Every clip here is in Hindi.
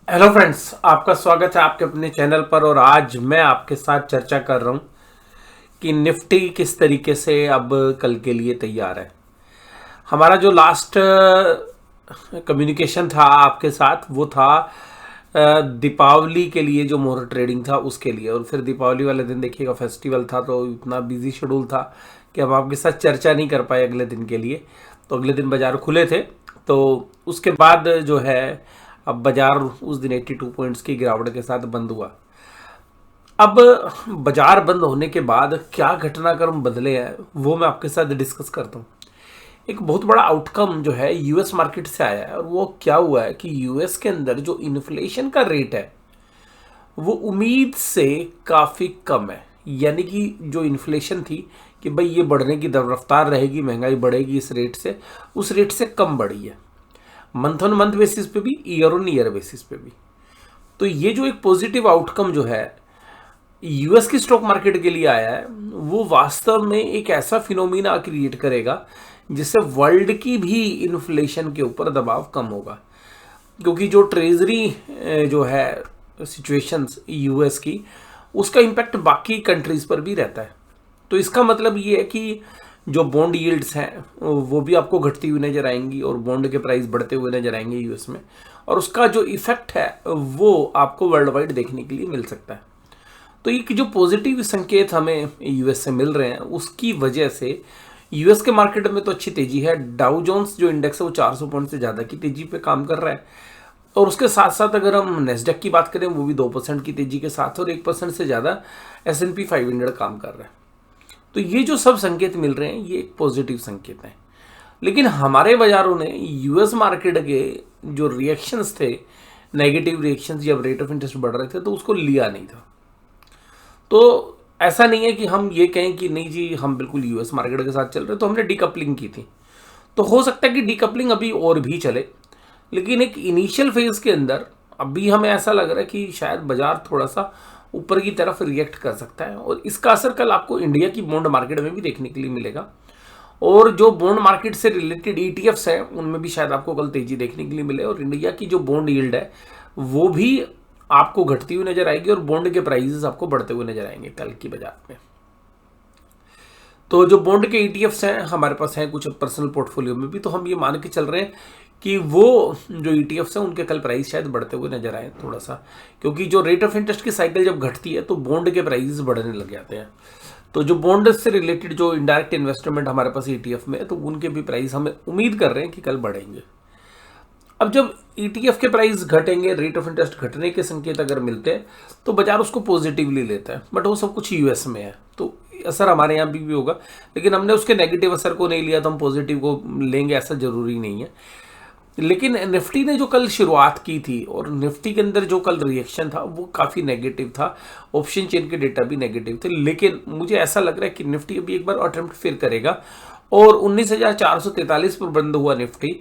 हेलो फ्रेंड्स, आपका स्वागत है आपके अपने चैनल पर। और आज मैं आपके साथ चर्चा कर रहा हूं कि निफ्टी किस तरीके से अब कल के लिए तैयार है। हमारा जो लास्ट कम्युनिकेशन था आपके साथ वो था दीपावली के लिए, जो मोहर ट्रेडिंग था उसके लिए। और फिर दीपावली वाले दिन देखिएगा फेस्टिवल था, तो इतना बिजी शेड्यूल था कि हम आपके साथ चर्चा नहीं कर पाए अगले दिन के लिए। तो अगले दिन बाजार खुले थे, तो उसके बाद जो है अब बाजार उस दिन 82 पॉइंट्स की गिरावट के साथ बंद हुआ। अब बाजार बंद होने के बाद क्या घटनाक्रम बदले हैं वो मैं आपके साथ डिस्कस करता हूँ। एक बहुत बड़ा आउटकम जो है यूएस मार्केट से आया है, और वो क्या हुआ है कि यूएस के अंदर जो इन्फ्लेशन का रेट है वो उम्मीद से काफ़ी कम है। यानी कि जो इन्फ्लेशन थी कि भाई ये बढ़ने की रफ्तार रहेगी, महंगाई बढ़ेगी इस रेट से, उस रेट से कम बढ़ी है। मंथ ऑन मंथ बेसिस पे भी, ईयर ऑन ईयर बेसिस पे भी। तो ये जो एक पॉजिटिव आउटकम जो है यूएस की स्टॉक मार्केट के लिए आया है, वो वास्तव में एक ऐसा फिनोमिना क्रिएट करेगा जिससे वर्ल्ड की भी इन्फ्लेशन के ऊपर दबाव कम होगा। क्योंकि जो ट्रेजरी जो है सिचुएशंस यूएस की, उसका इम्पैक्ट बाकी कंट्रीज पर भी रहता है। तो इसका मतलब ये है कि जो बॉन्ड यील्ड्स हैं वो भी आपको घटती हुई नजर आएंगी और बॉन्ड के प्राइस बढ़ते हुए नजर आएंगे यूएस में। और उसका जो इफेक्ट है वो आपको वर्ल्ड वाइड देखने के लिए मिल सकता है। तो ये जो पॉजिटिव संकेत हमें यूएस से मिल रहे हैं, उसकी वजह से यूएस के मार्केट में तो अच्छी तेजी है। डाउ जोन्स जो इंडेक्स है वो 400 पॉइंट से ज़्यादा की तेजी पे काम कर रहा है। और उसके साथ साथ अगर हम नेस्डेक की बात करें, वो भी 2% की तेजी के साथ, और 1% से ज़्यादा S&P 500 काम कर रहा है। तो ये जो सब संकेत मिल रहे हैं ये एक पॉजिटिव संकेत है। लेकिन हमारे बाजारों ने यूएस मार्केट के जो रिएक्शंस थे, नेगेटिव रिएक्शंस, जब रेट ऑफ इंटरेस्ट बढ़ रहे थे तो उसको लिया नहीं था। तो ऐसा नहीं है कि हम ये कहें कि नहीं जी हम बिल्कुल यूएस मार्केट के साथ चल रहे, तो हमने डीकपलिंग की थी। तो हो सकता है कि डीकपलिंग अभी और भी चले, लेकिन एक इनिशियल फेज के अंदर अभी हमें ऐसा लग रहा है कि शायद बाजार थोड़ा सा ऊपर की तरफ रिएक्ट कर सकता है। और इसका असर कल आपको इंडिया की बॉन्ड मार्केट में भी देखने के लिए मिलेगा। और जो बॉन्ड मार्केट से रिलेटेड ईटीएफ्स हैं उनमें भी शायद आपको कल तेजी देखने के लिए मिले। और इंडिया की जो बॉन्ड यील्ड है वो भी आपको घटती हुई नजर आएगी, और बॉन्ड के प्राइसेस आपको बढ़ते हुए नजर आएंगे कल की बाजार में। तो जो बॉन्ड के ईटीएफ्स हैं हमारे पास हैं कुछ पर्सनल पोर्टफोलियो में भी, तो हम ये मान के चल रहे हैं कि वो जो ईटीएफ्स हैं उनके कल प्राइस शायद बढ़ते हुए नजर आए थोड़ा सा। क्योंकि जो रेट ऑफ इंटरेस्ट की साइकिल जब घटती है तो बॉन्ड के प्राइस बढ़ने लग जाते हैं। तो जो बॉन्ड से रिलेटेड जो इनडायरेक्ट इन्वेस्टमेंट हमारे पास ईटीएफ में है, तो उनके भी प्राइस हमें उम्मीद कर रहे हैं कि कल बढ़ेंगे। अब जब ईटीएफ के प्राइस घटेंगे, रेट ऑफ इंटरेस्ट घटने के संकेत अगर मिलते हैं, तो बाजार उसको पॉजिटिवली लेता है। बट वो सब कुछ यूएस में है, तो असर हमारे यहाँ भी होगा। लेकिन हमने उसके नेगेटिव असर को नहीं लिया, तो हम पॉजिटिव को लेंगे ऐसा जरूरी नहीं है। लेकिन निफ्टी ने जो कल शुरुआत की थी, और निफ्टी के अंदर जो कल रिएक्शन था वो काफ़ी नेगेटिव था। ऑप्शन चेन के डेटा भी नेगेटिव थे। लेकिन मुझे ऐसा लग रहा है कि निफ्टी अभी एक बार अटेम्प्ट फिर करेगा, और 19,443 पर बंद हुआ निफ्टी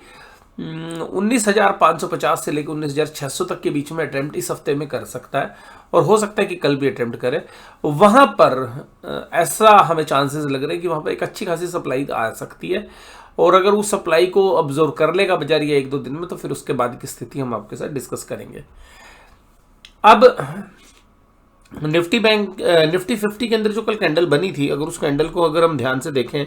19,550 से लेकर 19,600 तक के बीच में अटेम्प्ट इस हफ्ते में कर सकता है। और हो सकता है कि कल भी अटेम्प्ट करे। वहां पर ऐसा हमें चांसेस लग रहे हैं कि वहां पर एक अच्छी खासी सप्लाई आ सकती है। और अगर उस सप्लाई को ऑब्जर्व कर लेगा बाजार या एक दो दिन में, तो फिर उसके बाद की स्थिति हम आपके साथ डिस्कस करेंगे। अब निफ्टी 50 के अंदर जो कल कैंडल बनी थी, अगर उस कैंडल को अगर हम ध्यान से देखें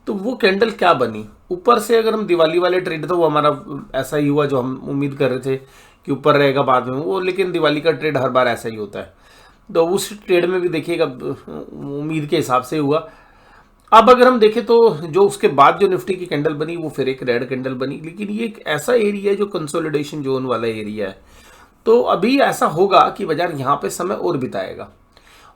तो वो कैंडल क्या बनी। ऊपर से अगर हम दिवाली वाले ट्रेड था वो हमारा ऐसा ही हुआ जो हम उम्मीद कर रहे थे कि ऊपर रहेगा बाद में वो। लेकिन दिवाली का ट्रेड हर बार ऐसा ही होता है, तो उस ट्रेड में भी देखिएगा उम्मीद के हिसाब से हुआ। अब अगर हम देखें तो जो उसके बाद जो निफ्टी की कैंडल बनी वो फिर एक रेड कैंडल बनी। लेकिन ये एक ऐसा एरिया है जो कंसोलिडेशन जोन वाला एरिया है। तो अभी ऐसा होगा कि बाजार यहाँ पे समय और बिताएगा।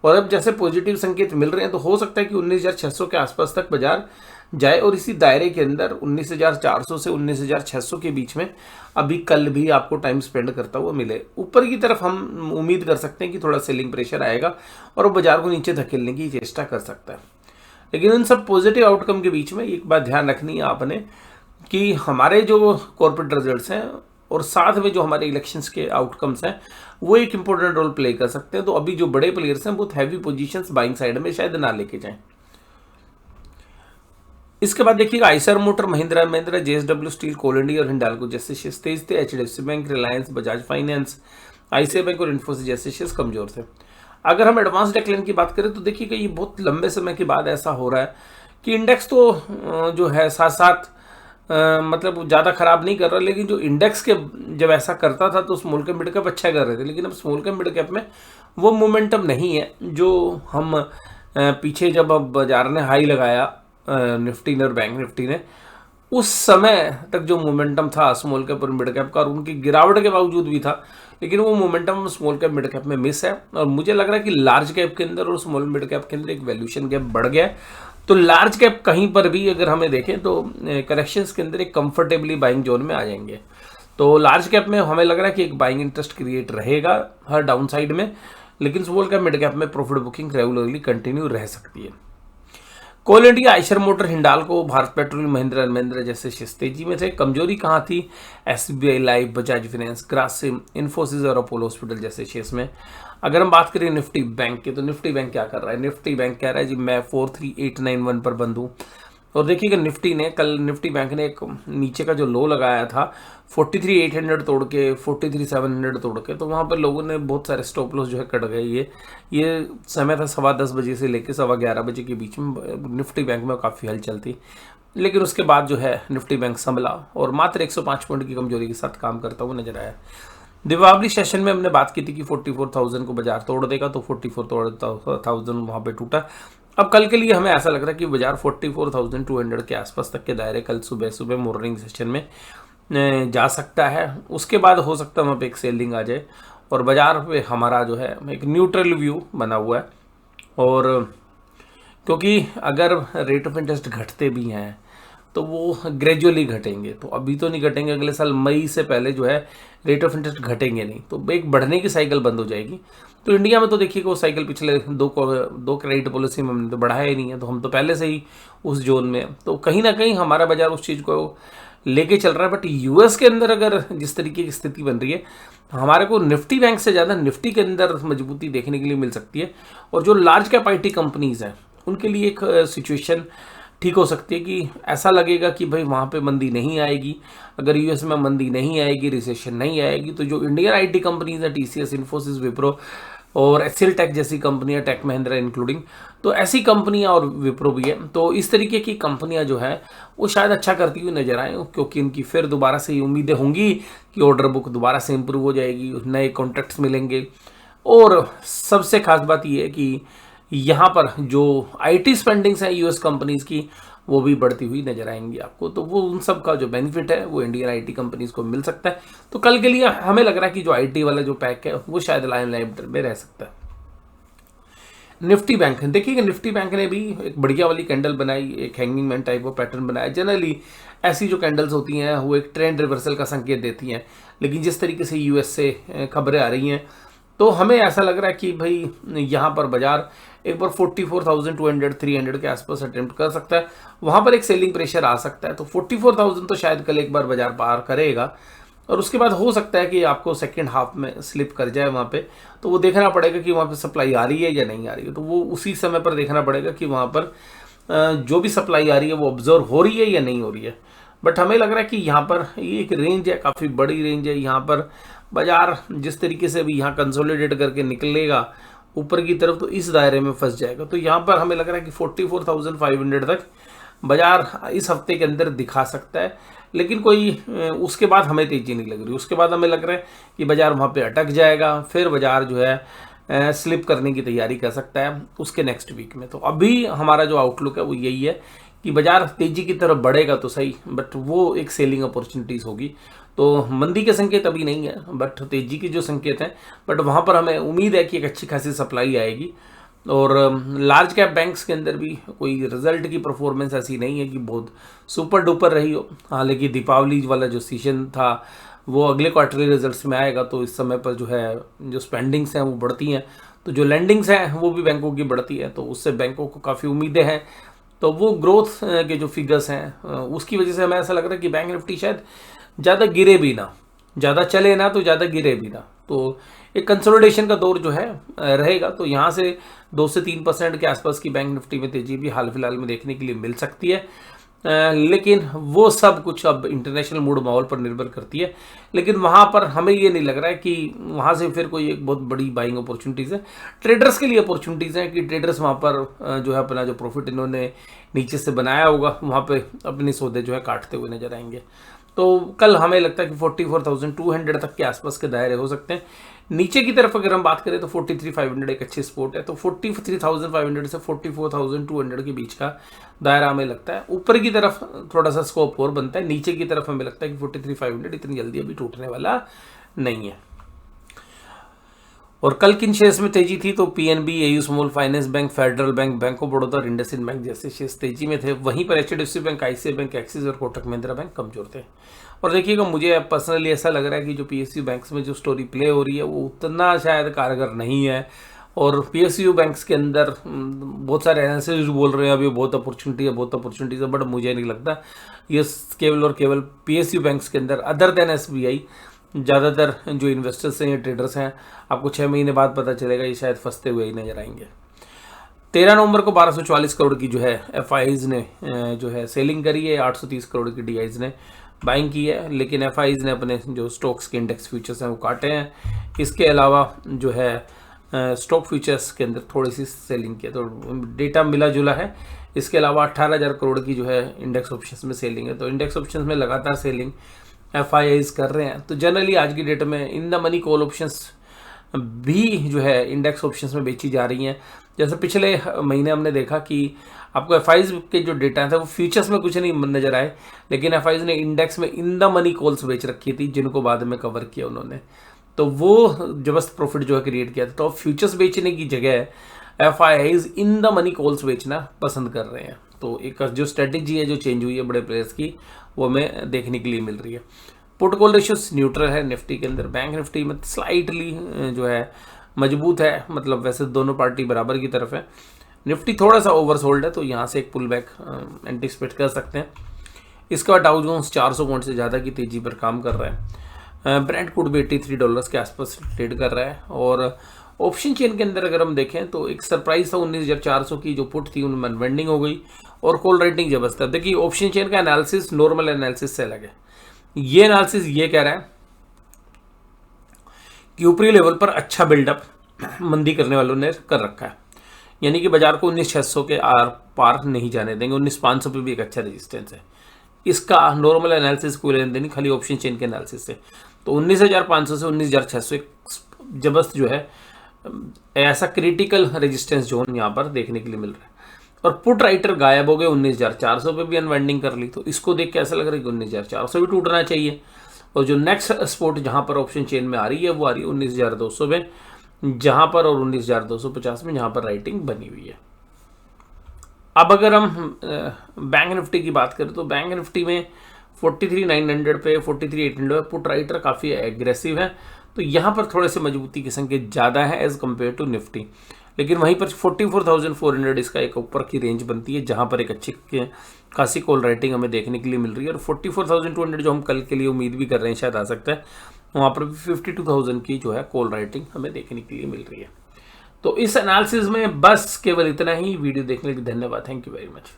और अब जैसे पॉजिटिव संकेत मिल रहे हैं, तो हो सकता है कि 19,600 के आसपास तक बाजार जाए, और इसी दायरे के अंदर 19,400 से 19,600 के बीच में अभी कल भी आपको टाइम स्पेंड करता हुआ मिले। ऊपर की तरफ हम उम्मीद कर सकते हैं कि थोड़ा सेलिंग प्रेशर आएगा और वो बाजार को नीचे धकेलने की चेष्टा कर सकता है। लेकिन इन सब पॉजिटिव आउटकम के बीच में एक बात ध्यान रखनी है आपने कि हमारे जो कॉर्पोरेट रिजल्ट्स हैं और साथ में जो हमारे इलेक्शंस के आउटकम्स हैं वो एक इंपॉर्टेंट रोल प्ले कर सकते हैं। तो अभी जो बड़े प्लेयर्स हैं बहुत हैवी पोजीशंस बाइंग साइड में शायद ना लेके जाएं। इसके बाद देखिएगा Eicher motor, Mahindra and Mahindra, JSW steel, coal India और हिंडाल्को जैसे शेयर्स तेज थे। HDFC bank, Reliance, Bajaj finance, ICI bank और इन्फोसिस जैसे शेयर्स कमजोर थे। अगर हम एडवांस डेक्लेन की बात करें तो देखिएगा ये बहुत लंबे समय के बाद ऐसा हो रहा है कि इंडेक्स तो जो है साथ साथ मतलब ज़्यादा खराब नहीं कर रहा, लेकिन जो इंडेक्स के जब ऐसा करता था तो स्मॉल कैप मिड कैप अच्छा कर रहे थे, लेकिन अब स्मॉल कैप मिड कैप में वो मोमेंटम नहीं है जो हम पीछे जब अब बाजार ने हाई लगाया निफ्टी ने और बैंक निफ्टी ने, उस समय तक जो मोमेंटम था स्मॉल कैप और मिड कैप का, और उनकी गिरावट के बावजूद भी था, लेकिन वो momentum small cap mid cap में मिस है। और मुझे लग रहा है कि लार्ज कैप के अंदर और स्मॉल मिड कैप के अंदर एक वैल्यूएशन गैप बढ़ गया है। तो लार्ज कैप कहीं पर भी अगर हमें देखें तो करेक्शंस के अंदर एक कंफर्टेबली बाइंग जोन में आ जाएंगे। तो लार्ज कैप में हमें लग रहा है कि एक बाइंग इंटरेस्ट क्रिएट रहेगा हर डाउन साइड में, लेकिन स्मॉल कैप मिड कैप में प्रॉफिट बुकिंग रेगुलरली कंटिन्यू रह सकती है। कोल इंडिया, आइशर मोटर, हिंडाल्को, भारत पेट्रोलियम, महिंद्रा एंड महिंद्रा जैसे शेयर्स तेजी में थे। कमजोरी कहाँ थी? एसबीआई लाइफ, बजाज फाइनेंस, ग्रासिम, इन्फोसिस और अपोलो हॉस्पिटल जैसे शेयर्स में। अगर हम बात करें निफ्टी बैंक की, तो निफ्टी बैंक क्या कर रहा है? निफ्टी बैंक कह रहा है जी मैं 43891 पर बंद हूँ। और देखिएगा निफ्टी ने कल, निफ्टी बैंक ने एक नीचे का जो लो लगाया था 43,800 तोड़ के 43,700 तोड़ के, तो वहाँ पर लोगों ने बहुत सारे स्टॉप लॉस जो है कट गए। ये समय था 10:15 बजे से लेकर 11:15 बजे के बीच में निफ्टी बैंक में काफ़ी हलचल थी, लेकिन उसके बाद जो है निफ्टी बैंक संभला और मात्र 105 पॉइंट की कमजोरी के साथ काम करता हुआ नजर आया। दीपावली सेशन में हमने बात की थी कि 44,000 को बाजार तोड़ देगा, तो 44,000 वहाँ पे टूटा। अब कल के लिए हमें ऐसा लग रहा है कि बाजार 44,200 के आसपास तक के दायरे कल सुबह मॉर्निंग सेशन में जा सकता है। उसके बाद हो सकता है वहाँ पे एक सेलिंग आ जाए और बाजार पे हमारा जो है एक न्यूट्रल व्यू बना हुआ है। और क्योंकि अगर रेट ऑफ इंटरेस्ट घटते भी हैं तो वो ग्रेजुअली घटेंगे, तो अभी तो नहीं घटेंगे, अगले साल मई से पहले जो है रेट ऑफ इंटरेस्ट घटेंगे नहीं, तो एक बढ़ने की साइकिल बंद हो जाएगी। तो इंडिया में तो देखिए वो साइकिल पिछले दो क्रेडिट पॉलिसी में हमने तो बढ़ाया ही नहीं है, तो हम तो पहले से ही उस जोन में, तो कहीं ना कहीं हमारा बाजार उस चीज़ को लेके चल रहा है। बट यूएस के अंदर अगर जिस तरीके की स्थिति बन रही है, हमारे को निफ्टी बैंक से ज़्यादा निफ्टी के अंदर मजबूती देखने के लिए मिल सकती है। और जो लार्ज कैप आईटी कंपनीज हैं उनके लिए एक सिचुएशन ठीक हो सकती है कि ऐसा लगेगा कि भाई वहाँ पे मंदी नहीं आएगी। अगर यूएस में मंदी नहीं आएगी, रिसेशन नहीं आएगी, तो जो इंडियन आईटी कंपनीज है, टीसीएस, इन्फोसिस, विप्रो और एक्सेल टेक जैसी कंपनियां, टेक महिंद्रा इंक्लूडिंग, तो ऐसी कंपनियां और विप्रो भी है, तो इस तरीके की कंपनियां जो है वो शायद अच्छा करती हुई नजर आए, क्योंकि इनकी फिर दोबारा से उम्मीदें होंगी कि ऑर्डर बुक दोबारा से इंप्रूव हो जाएगी, नए कॉन्ट्रैक्ट्स मिलेंगे। और सबसे खास बात यह है कि यहाँ पर जो आईटी स्पेंडिंग्स हैं यूएस कंपनीज की, वो भी बढ़ती हुई नजर आएंगी आपको, तो वो उन सब का जो बेनिफिट है वो इंडियन आईटी कंपनीज को मिल सकता है। तो कल के लिए हमें लग रहा है कि जो आईटी वाला जो पैक है वो शायद लाइन लाइफ में रह सकता है। निफ्टी बैंक, देखिएगा निफ्टी बैंक ने भी एक बढ़िया वाली कैंडल बनाई, एक हैंगिंग मैन टाइप का पैटर्न बनाया। जनरली ऐसी जो कैंडल्स होती हैं वो एक ट्रेंड रिवर्सल का संकेत देती हैं, लेकिन जिस तरीके से यूएस से खबरें आ रही हैं तो हमें ऐसा लग रहा है कि भाई यहाँ पर बाजार एक बार 44,200 300 के आसपास अटेम्प्ट कर सकता है, वहाँ पर एक सेलिंग प्रेशर आ सकता है। तो 44,000 तो शायद कल एक बार बाजार पार करेगा, और उसके बाद हो सकता है कि आपको सेकेंड हाफ में स्लिप कर जाए वहाँ पे, तो वो देखना पड़ेगा कि वहाँ पे सप्लाई आ रही है या नहीं आ रही है। तो वो उसी समय पर देखना पड़ेगा कि वहाँ पर जो भी सप्लाई आ रही है वो ऑब्जर्व हो रही है या नहीं हो रही है। बट हमें लग रहा है कि यहाँ पर ये एक रेंज है, काफ़ी बड़ी रेंज है, यहाँ पर बाजार जिस तरीके से भी यहाँ कंसोलिडेट करके निकलेगा ऊपर की तरफ तो इस दायरे में फंस जाएगा। तो यहाँ पर हमें लग रहा है कि 44,500 तक बाजार इस हफ्ते के अंदर दिखा सकता है, लेकिन कोई उसके बाद हमें तेजी नहीं लग रही। उसके बाद हमें लग रहा है कि बाजार वहाँ पे अटक जाएगा, फिर बाजार जो है स्लिप करने की तैयारी कर सकता है उसके नेक्स्ट वीक में। तो अभी हमारा जो आउटलुक है वो यही है कि बाजार तेजी की तरफ बढ़ेगा तो सही, बट वो एक सेलिंग अपॉर्चुनिटीज होगी। तो मंदी के संकेत अभी नहीं है, बट तेजी के जो संकेत हैं, बट वहाँ पर हमें उम्मीद है कि एक अच्छी खासी सप्लाई आएगी। और लार्ज कैप बैंक्स के अंदर भी कोई रिजल्ट की परफॉर्मेंस ऐसी नहीं है कि बहुत सुपर डुपर रही हो। हालांकि दीपावली वाला जो सीजन था वो अगले क्वार्टरली रिजल्ट्स में आएगा, तो इस समय पर जो है जो स्पेंडिंग्स हैं वो बढ़ती हैं, तो जो लेंडिंग्स हैं वो भी बैंकों की बढ़ती है, तो उससे बैंकों को काफ़ी उम्मीदें हैं। तो वो ग्रोथ के जो फिगर्स हैं उसकी वजह से हमें ऐसा लग रहा है कि बैंक निफ्टी शायद ज़्यादा गिरे भी ना, ज़्यादा चले ना तो ज़्यादा गिरे भी ना, तो एक कंसोलिडेशन का दौर जो है रहेगा। तो यहाँ से 2 से 3% के आसपास की बैंक निफ्टी में तेजी भी हाल फिलहाल में देखने के लिए मिल सकती है। लेकिन वो सब कुछ अब इंटरनेशनल मूड माहौल पर निर्भर करती है। लेकिन वहाँ पर हमें ये नहीं लग रहा है कि वहाँ से फिर कोई एक बहुत बड़ी बाइंग अपॉर्चुनिटीज़ है। ट्रेडर्स के लिए अपॉर्चुनिटीज़ हैं कि ट्रेडर्स वहाँ पर जो है अपना जो प्रॉफिट इन्होंने नीचे से बनाया होगा वहाँ पे अपने सौदे जो है काटते हुए नजर आएंगे। तो कल हमें लगता है कि 44,200 तक के आसपास के दायरे हो सकते हैं। नीचे की तरफ अगर हम बात करें तो 43,500 एक अच्छी सपोर्ट है। तो 43,500 से 44,200 के बीच का दायरा हमें लगता है। ऊपर की तरफ थोड़ा सा स्कोप और बनता है, नीचे की तरफ हमें लगता है कि 43,500 इतनी जल्दी अभी टूटने वाला नहीं है। और कल किन शेयर्स में तेजी थी? तो PNB, AU small finance bank, federal bank, bank of Baroda, IndusInd bank जैसे शेयर्स तेजी में थे। वहीं पर HDFC bank, ICI bank, axis और कोटक महिंद्रा बैंक कमजोर थे। और देखिएगा, मुझे पर्सनली ऐसा लग रहा है कि जो पीएसयू बैंक्स में जो स्टोरी प्ले हो रही है वो उतना शायद कारगर नहीं है। और पीएसयू बैंक्स के अंदर बहुत सारे एनालिसिस बोल रहे हैं अभी बहुत अपॉर्चुनिटी है, बहुत अपॉर्चुनिटीज है, बट मुझे नहीं लगता ये केवल और केवल पीएसयू बैंक्स के अंदर, अदर देन एसबीआई, ज़्यादातर जो इन्वेस्टर्स हैं या ट्रेडर्स हैं, आपको 6 महीने बाद पता चलेगा ये शायद फंसते हुए ही नजर आएंगे। 13 नवंबर को 1244 करोड़ की जो है एफआईज ने जो है सेलिंग करी है, 830 करोड़ की डीआईज ने बाइंग की है। लेकिन एफआईज ने अपने जो स्टॉक्स के इंडेक्स फ्यूचर्स हैं वो काटे हैं। इसके अलावा जो है स्टॉक फ्यूचर्स के अंदर थोड़ी सी सेलिंग की है, तो डेटा मिला जुला है। इसके अलावा 18,000 करोड़ की जो है इंडेक्स ऑप्शंस में सेलिंग है। तो इंडेक्स ऑप्शंस में लगातार सेलिंग एफआईआईज कर रहे हैं। तो जनरली आज की डेट में in the money call options भी जो है इंडेक्स ऑप्शंस में बेची जा रही हैं। जैसे पिछले महीने हमने देखा कि आपको एफआईज के जो डेटा था वो फ्यूचर्स में कुछ नहीं नजर आए, लेकिन एफआईज ने इंडेक्स में इन द मनी कॉल्स बेच रखी थी जिनको बाद में कवर किया उन्होंने। तो वो जबरदस्त प्रॉफिट जो है क्रिएट किया था। तो फ्यूचर्स बेचने की जगह FIIs in the money calls बेचना पसंद कर रहे हैं। तो एक जो स्ट्रेटेजी है जो चेंज हुई है बड़े प्लेयर्स की, वो हमें देखने के लिए मिल रही है। पुट कॉल रेशियोस न्यूट्रल है निफ्टी के अंदर। बैंक निफ्टी में स्लाइटली जो है मजबूत है, मतलब वैसे दोनों पार्टी बराबर की तरफ है। निफ्टी थोड़ा सा ओवरसोल्ड है, तो यहाँ से एक पुल बैक एंटिसिपेट कर सकते हैं। इसके बाद डाउ जोन्स 400 पॉइंट से ज़्यादा की तेजी पर काम कर रहा है। ब्रेंट क्रूड भी $83 के आसपास ट्रेड कर रहा है। और ऑप्शन चेन के अंदर अगर हम देखें तो एक सरप्राइज था, 19,400 की जो पुट थी उनमें अनवाइंडिंग हो गई और कॉल रेटिंग जबरदस्त है। देखिए, ऑप्शन चेन का एनालिसिस नॉर्मल एनालिसिस से अलग है। ये एनालिसिस ये कह रहा है कि ऊपरी लेवल पर अच्छा बिल्डअप मंदी करने वालों ने कर रखा है, यानी कि बाजार को 19,600 के आर पार नहीं जाने देंगे। 19,500 पे भी एक अच्छा रेजिस्टेंस है। इसका नॉर्मल एनालिसिस कोई लेन देन नहीं, खाली ऑप्शन चेन के एनालिसिस से। तो 19,500 से 19,600 एक जबरदस्त जो है ऐसा क्रिटिकल रेजिस्टेंस जोन यहाँ पर देखने के लिए मिल रहा है। और पुट राइटर गायब हो गए, 19,400 पे भी अनवाइंडिंग कर ली। तो इसको देख के ऐसा लग रहा है कि 19,400 भी टूटना चाहिए। और जो नेक्स्ट स्पोर्ट जहां पर ऑप्शन चेन में आ रही है वो आ रही है 19,200 में, जहां पर, और 19,250 में जहां पर राइटिंग बनी हुई है। अब अगर हम बैंक निफ्टी की बात करें तो बैंक निफ्टी में 43,900 पे, 43,800 पुट राइटर काफ़ी एग्रेसिव है। तो यहाँ पर थोड़े से मजबूती के संकेत ज़्यादा है एज कम्पेयर टू निफ्टी। लेकिन वहीं पर 44,400 इसका एक ऊपर की रेंज बनती है जहाँ पर एक अच्छी खासी कॉल राइटिंग हमें देखने के लिए मिल रही है। और 44,200 जो हम कल के लिए उम्मीद भी कर रहे हैं शायद आ सकता है, वहाँ पर भी 52,000 की जो है कॉल राइटिंग हमें देखने के लिए मिल रही है। तो इस एनालिसिस में बस केवल इतना ही। वीडियो देखने के लिए धन्यवाद। Thank you very much.